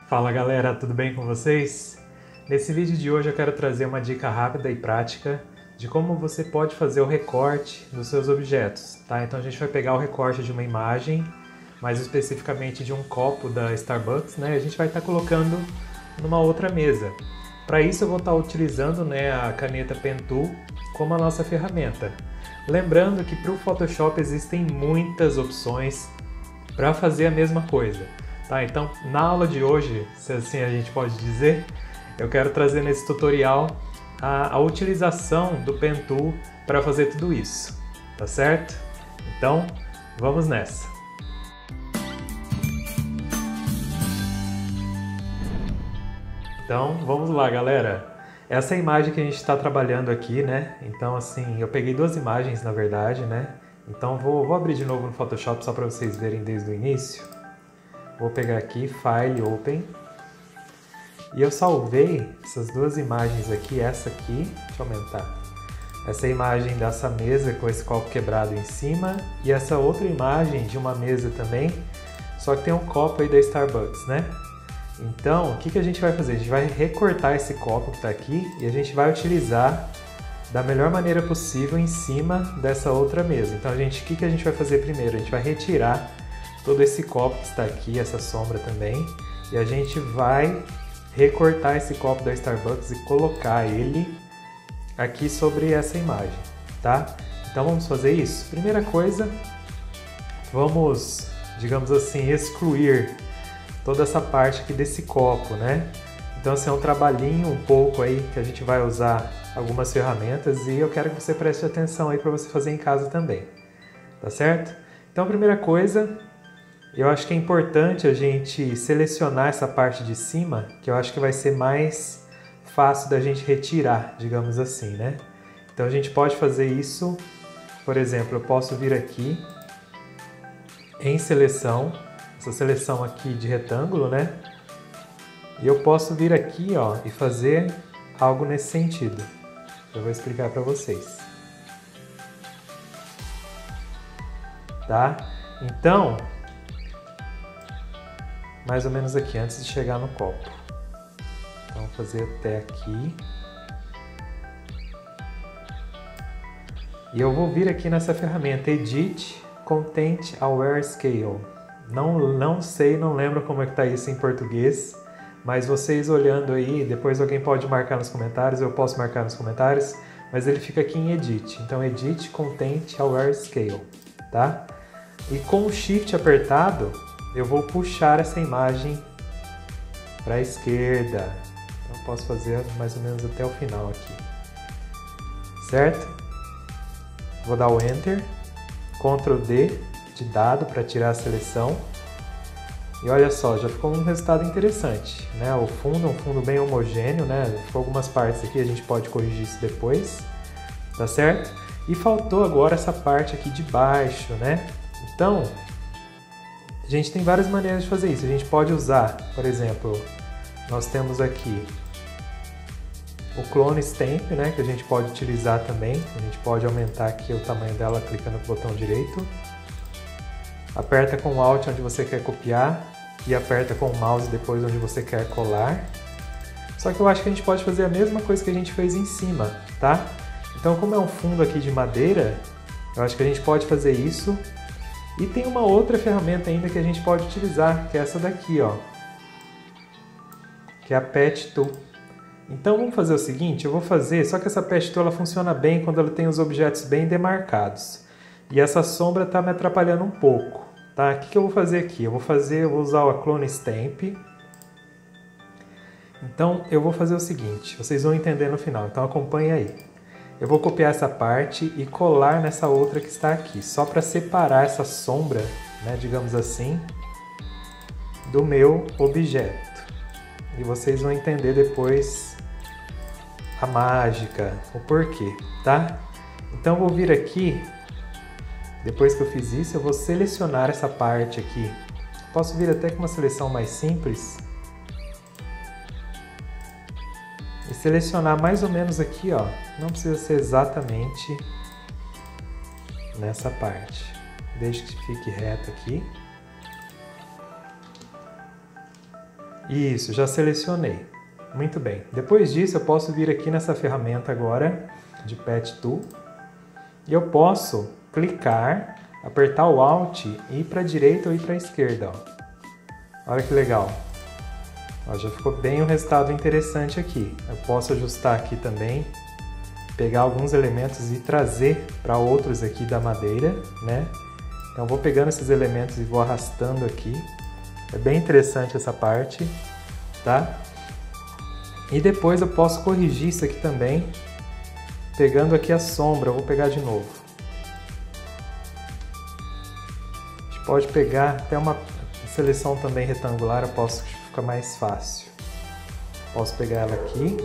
Fala galera, tudo bem com vocês? Nesse vídeo de hoje eu quero trazer uma dica rápida e prática de como você pode fazer o recorte dos seus objetos, tá? Então a gente vai pegar o recorte de uma imagem, mais especificamente de um copo da Starbucks, né? A gente vai estar colocando numa outra mesa. Para isso eu vou estar utilizando, né, a caneta Pen Tool como a nossa ferramenta. Lembrando que para o Photoshop existem muitas opções para fazer a mesma coisa. Tá, então na aula de hoje, se assim a gente pode dizer, eu quero trazer nesse tutorial a utilização do Pen Tool para fazer tudo isso, tá certo? Então, vamos nessa! Então, vamos lá galera! Essa é a imagem que a gente está trabalhando aqui, né? Então assim, eu peguei duas imagens na verdade, né? Então vou abrir de novo no Photoshop só para vocês verem desde o início. Vou pegar aqui, File, Open, e eu salvei essas duas imagens aqui, essa aqui, deixa eu aumentar, essa imagem dessa mesa com esse copo quebrado em cima, e essa outra imagem de uma mesa também, só que tem um copo aí da Starbucks, né? Então, o que a gente vai fazer? A gente vai recortar esse copo que está aqui, e a gente vai utilizar da melhor maneira possível em cima dessa outra mesa. Então, o que a gente vai fazer primeiro? A gente vai retirar todo esse copo que está aqui, essa sombra também, e a gente vai recortar esse copo da Starbucks e colocar ele aqui sobre essa imagem, tá? Então vamos fazer isso? Primeira coisa, vamos, digamos assim, excluir toda essa parte aqui desse copo, né? Então assim, é um trabalhinho um pouco aí que a gente vai usar algumas ferramentas e eu quero que você preste atenção aí para você fazer em casa também, tá certo? Então a primeira coisa, eu acho que é importante a gente selecionar essa parte de cima, que eu acho que vai ser mais fácil da gente retirar, digamos assim, né? Então a gente pode fazer isso, por exemplo, eu posso vir aqui em seleção, essa seleção aqui de retângulo, né? E eu posso vir aqui, ó, e fazer algo nesse sentido. Eu vou explicar para vocês. Tá? Então, mais ou menos aqui, antes de chegar no copo. Então, vou fazer até aqui. E eu vou vir aqui nessa ferramenta Edit Content Aware Scale. Não sei, não lembro como é que tá isso em português, mas vocês olhando aí, depois alguém pode marcar nos comentários, eu posso marcar nos comentários, mas ele fica aqui em Edit. Então, Edit Content Aware Scale, tá? E com o Shift apertado, eu vou puxar essa imagem para a esquerda. Então, eu posso fazer mais ou menos até o final aqui. Certo? Vou dar o Enter. Ctrl D de dado para tirar a seleção. E olha só, já ficou um resultado interessante, né? O fundo é um fundo bem homogêneo, né? Ficou algumas partes aqui, a gente pode corrigir isso depois. Tá certo? E faltou agora essa parte aqui de baixo, né? Então, a gente tem várias maneiras de fazer isso. A gente pode usar, por exemplo, nós temos aqui o Clone Stamp, né, que a gente pode utilizar também. A gente pode aumentar aqui o tamanho dela clicando no botão direito. Aperta com o Alt onde você quer copiar e aperta com o mouse depois onde você quer colar. Só que eu acho que a gente pode fazer a mesma coisa que a gente fez em cima, tá? Então, como é um fundo aqui de madeira, eu acho que a gente pode fazer isso. E tem uma outra ferramenta ainda que a gente pode utilizar, que é essa daqui, ó, que é a Patch Tool. Então vamos fazer o seguinte, eu vou fazer, só que essa Patch Tool ela funciona bem quando ela tem os objetos bem demarcados. E essa sombra está me atrapalhando um pouco, tá? O que eu vou fazer aqui? Eu vou usar o Clone Stamp. Então eu vou fazer o seguinte, vocês vão entender no final, então acompanhe aí. Eu vou copiar essa parte e colar nessa outra que está aqui, só para separar essa sombra, né, digamos assim, do meu objeto. E vocês vão entender depois a mágica, o porquê, tá? Então eu vou vir aqui, depois que eu fiz isso, eu vou selecionar essa parte aqui. Posso vir até com uma seleção mais simples. E selecionar mais ou menos aqui, ó. Não precisa ser exatamente nessa parte. Deixe que fique reto aqui. Isso, já selecionei. Muito bem. Depois disso, eu posso vir aqui nessa ferramenta agora de Pet Tool e eu posso clicar, apertar o Alt e ir para a direita ou ir para a esquerda. Ó. Olha que legal. Ó, já ficou bem um resultado interessante aqui. Eu posso ajustar aqui também, pegar alguns elementos e trazer para outros aqui da madeira, né? Então vou pegando esses elementos e vou arrastando aqui. É bem interessante essa parte, tá? E depois eu posso corrigir isso aqui também, pegando aqui a sombra. Eu vou pegar de novo. A gente pode pegar até uma seleção também retangular, eu posso ficar mais fácil. Posso pegar ela aqui.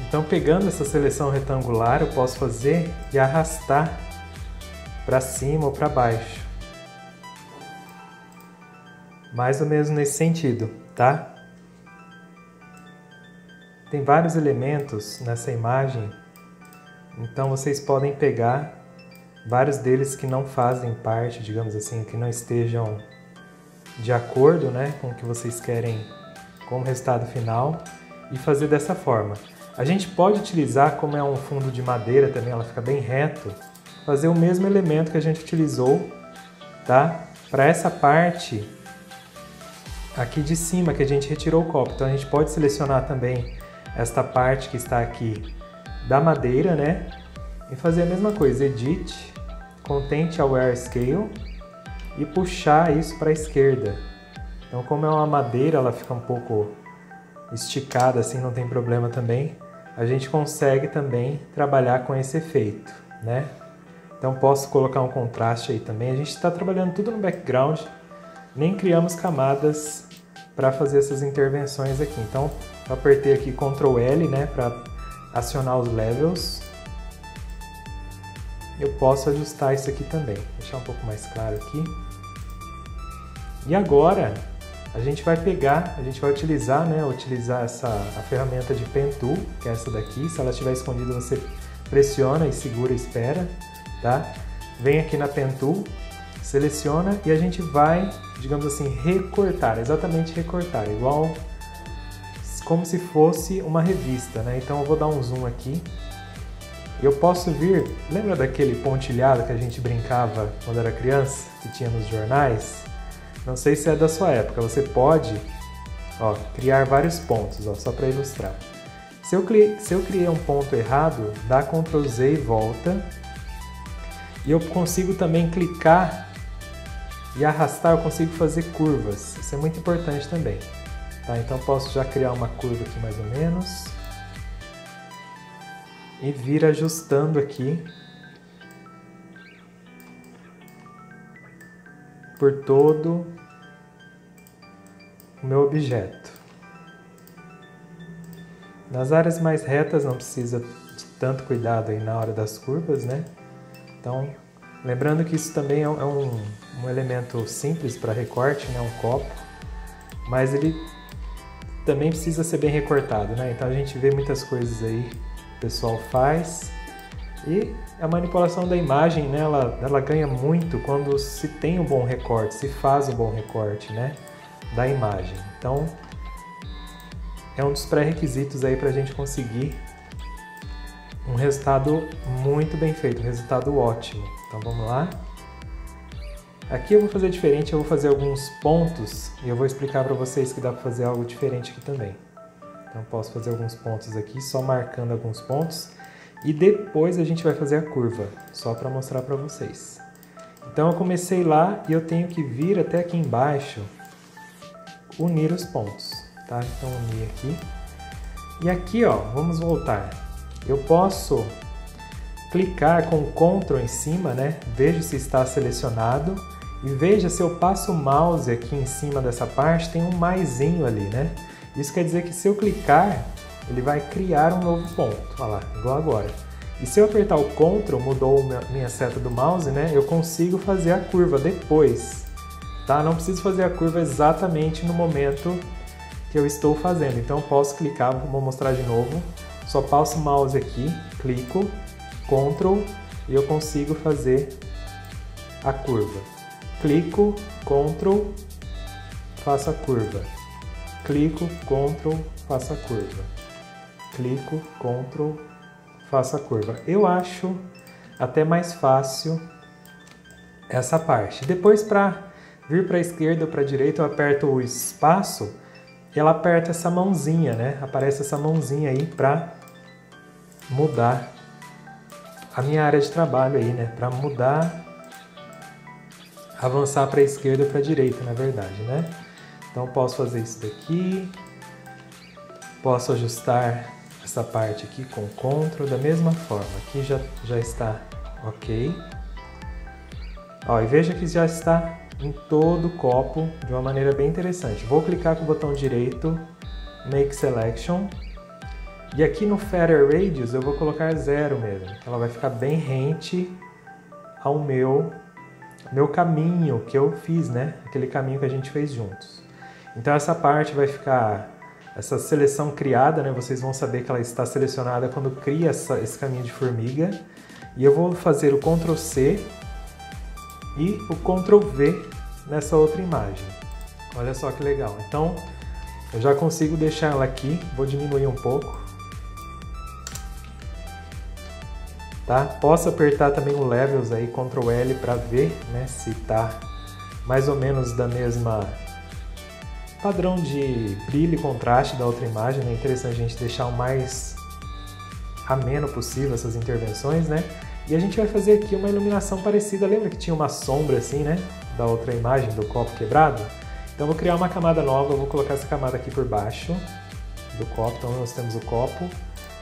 Então, pegando essa seleção retangular, eu posso fazer e arrastar para cima ou para baixo. Mais ou menos nesse sentido, tá? Tem vários elementos nessa imagem, então vocês podem pegar vários deles que não fazem parte, digamos assim, que não estejam de acordo, né, com o que vocês querem como resultado final e fazer dessa forma. A gente pode utilizar, como é um fundo de madeira também, ela fica bem reto, fazer o mesmo elemento que a gente utilizou, tá? Para essa parte aqui de cima que a gente retirou o copo. Então a gente pode selecionar também esta parte que está aqui da madeira, né? E fazer a mesma coisa, Edit, Content Aware Scale e puxar isso para a esquerda. Então, como é uma madeira, ela fica um pouco esticada assim, não tem problema também. A gente consegue também trabalhar com esse efeito, né? Então posso colocar um contraste aí também. A gente está trabalhando tudo no background, nem criamos camadas para fazer essas intervenções aqui. Então eu apertei aqui Ctrl L, né, para acionar os levels. Eu posso ajustar isso aqui também, deixar um pouco mais claro aqui. E agora a gente vai pegar, a gente vai utilizar, né, a ferramenta de Pen Tool, que é essa daqui. Se ela estiver escondida, você pressiona e segura e espera, tá? Vem aqui na Pen Tool, seleciona e a gente vai, digamos assim, recortar, exatamente recortar, igual como se fosse uma revista, né? Então eu vou dar um zoom aqui. Eu posso vir, lembra daquele pontilhado que a gente brincava quando era criança, que tinha nos jornais? Não sei se é da sua época, você pode, ó, criar vários pontos, ó, só para ilustrar. Se eu criei um ponto errado, dá Ctrl Z e volta. E eu consigo também clicar e arrastar, eu consigo fazer curvas. Isso é muito importante também. Tá? Então posso já criar uma curva aqui mais ou menos. E vir ajustando aqui por todo o meu objeto. Nas áreas mais retas não precisa de tanto cuidado aí na hora das curvas, né? Então, lembrando que isso também é um elemento simples para recorte, né? Um copo, mas ele também precisa ser bem recortado, né? Então a gente vê muitas coisas aí que o pessoal faz. E a manipulação da imagem, né, ela ganha muito quando se tem um bom recorte, se faz um bom recorte, né, da imagem. Então, é um dos pré-requisitos aí para a gente conseguir um resultado muito bem feito, um resultado ótimo. Então, vamos lá. Aqui eu vou fazer diferente, eu vou fazer alguns pontos e eu vou explicar para vocês que dá para fazer algo diferente aqui também. Então, posso fazer alguns pontos aqui, só marcando alguns pontos. E depois a gente vai fazer a curva, só para mostrar para vocês. Então eu comecei lá e eu tenho que vir até aqui embaixo, unir os pontos, tá? Então unir aqui. E aqui, ó, vamos voltar. Eu posso clicar com o Ctrl em cima, né? Veja se está selecionado e veja se eu passo o mouse aqui em cima dessa parte, tem um maisinho ali, né? Isso quer dizer que se eu clicar, ele vai criar um novo ponto, olha lá, igual agora. E se eu apertar o Ctrl, mudou minha seta do mouse, né? Eu consigo fazer a curva depois, tá? Não preciso fazer a curva exatamente no momento que eu estou fazendo. Então eu posso clicar, vou mostrar de novo. Só passo o mouse aqui, clico, Ctrl, e eu consigo fazer a curva. Clico, Ctrl, faço a curva. Clico, Ctrl, faço a curva. Clico, Ctrl, faço a curva. Eu acho até mais fácil essa parte. Depois, para vir para a esquerda ou para a direita, eu aperto o espaço e ela aperta essa mãozinha, né? Aparece essa mãozinha aí para mudar a minha área de trabalho aí, né? Para mudar, avançar para a esquerda ou para a direita, na verdade, né? Então, posso fazer isso daqui. Posso ajustar essa parte aqui com Ctrl da mesma forma. Aqui já está ok. Ó, e veja que já está em todo o copo de uma maneira bem interessante. Vou clicar com o botão direito, Make Selection. E aqui no Feather Radius eu vou colocar 0 mesmo. Ela vai ficar bem rente ao meu caminho que eu fiz, né? Aquele caminho que a gente fez juntos. Então essa parte vai ficar, essa seleção criada, né? Vocês vão saber que ela está selecionada quando cria esse caminho de formiga. E eu vou fazer o Ctrl C e o Ctrl V nessa outra imagem. Olha só que legal. Então eu já consigo deixar ela aqui. Vou diminuir um pouco. Tá? Posso apertar também o Levels aí, Ctrl L, para ver, né, se está mais ou menos da mesma padrão de brilho e contraste da outra imagem. É interessante a gente deixar o mais ameno possível essas intervenções, né? E a gente vai fazer aqui uma iluminação parecida. Lembra que tinha uma sombra assim, né, da outra imagem do copo quebrado? Então eu vou criar uma camada nova. Eu vou colocar essa camada aqui por baixo do copo. Então nós temos o copo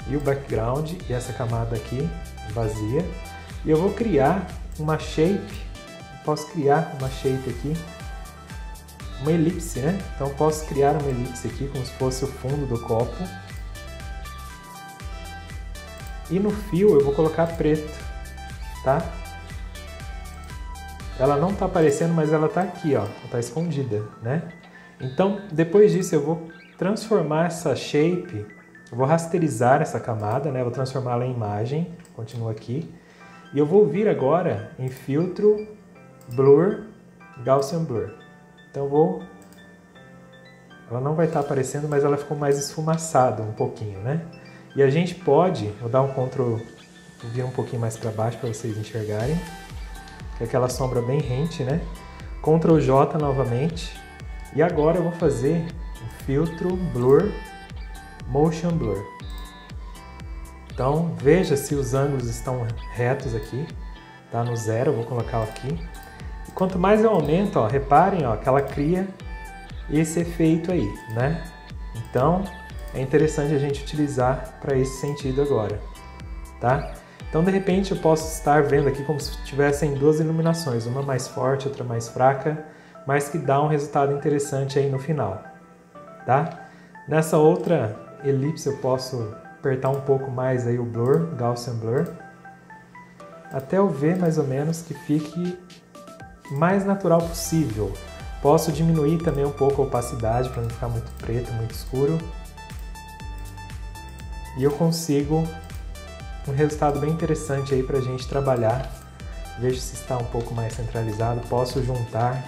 e o background e essa camada aqui vazia. E eu vou criar uma shape. Posso criar uma shape aqui, uma elipse, né? Então posso criar uma elipse aqui como se fosse o fundo do copo. E no fio eu vou colocar preto, tá? Ela não está aparecendo, mas ela está aqui, ó. Está escondida, né? Então depois disso eu vou transformar essa shape. Eu vou rasterizar essa camada, né? Vou transformá-la em imagem. Continua aqui. E eu vou vir agora em filtro, blur, Gaussian blur. Então ela não vai estar aparecendo, mas ela ficou mais esfumaçada um pouquinho, né? E a gente pode, vou dar um Ctrl, vou vir um pouquinho mais para baixo para vocês enxergarem. Que é aquela sombra bem rente, né? Ctrl J novamente. E agora eu vou fazer um filtro, blur, Motion Blur. Então veja se os ângulos estão retos aqui, tá no 0, eu vou colocar aqui. E quanto mais eu aumento, ó, reparem, ó, que ela cria esse efeito aí, né? Então é interessante a gente utilizar para esse sentido agora, tá? Então de repente eu posso estar vendo aqui como se tivessem duas iluminações, uma mais forte, outra mais fraca, mas que dá um resultado interessante aí no final, tá? Nessa outra elipse eu posso apertar um pouco mais aí o blur, Gaussian blur, até eu ver mais ou menos que fique mais natural possível. Posso diminuir também um pouco a opacidade para não ficar muito preto, muito escuro. E eu consigo um resultado bem interessante aí para a gente trabalhar. Veja se está um pouco mais centralizado. Posso juntar,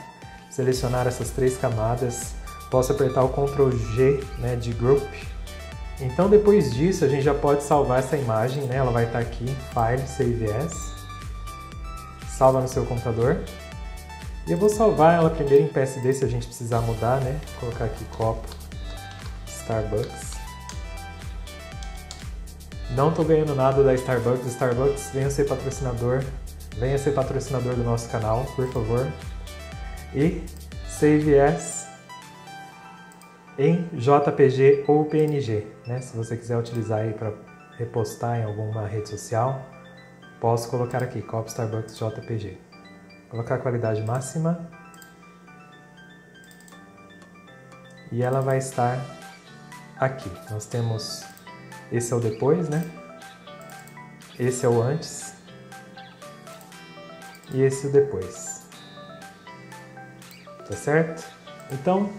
selecionar essas 3 camadas. Posso apertar o Ctrl G, né, de Group. Então depois disso a gente já pode salvar essa imagem, né? Ela vai estar aqui, File, Save As. Salva no seu computador. E eu vou salvar ela primeiro em PSD se a gente precisar mudar, né? Vou colocar aqui copo Starbucks. Não estou ganhando nada da Starbucks. Starbucks, venha ser patrocinador. Venha ser patrocinador do nosso canal, por favor. E Save As em JPG ou PNG, né? Se você quiser utilizar aí para repostar em alguma rede social, posso colocar aqui, Copo Starbucks JPG. Colocar a qualidade máxima. E ela vai estar aqui. Nós temos, esse é o depois, né? Esse é o antes. E esse é o depois. Tá certo? Então,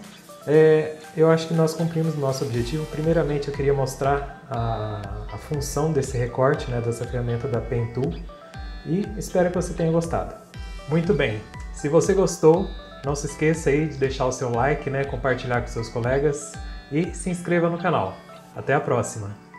eu acho que nós cumprimos o nosso objetivo. Primeiramente, eu queria mostrar a função desse recorte, né, dessa ferramenta da Pen Tool. E espero que você tenha gostado. Muito bem, se você gostou, não se esqueça aí de deixar o seu like, né, compartilhar com seus colegas e se inscreva no canal. Até a próxima!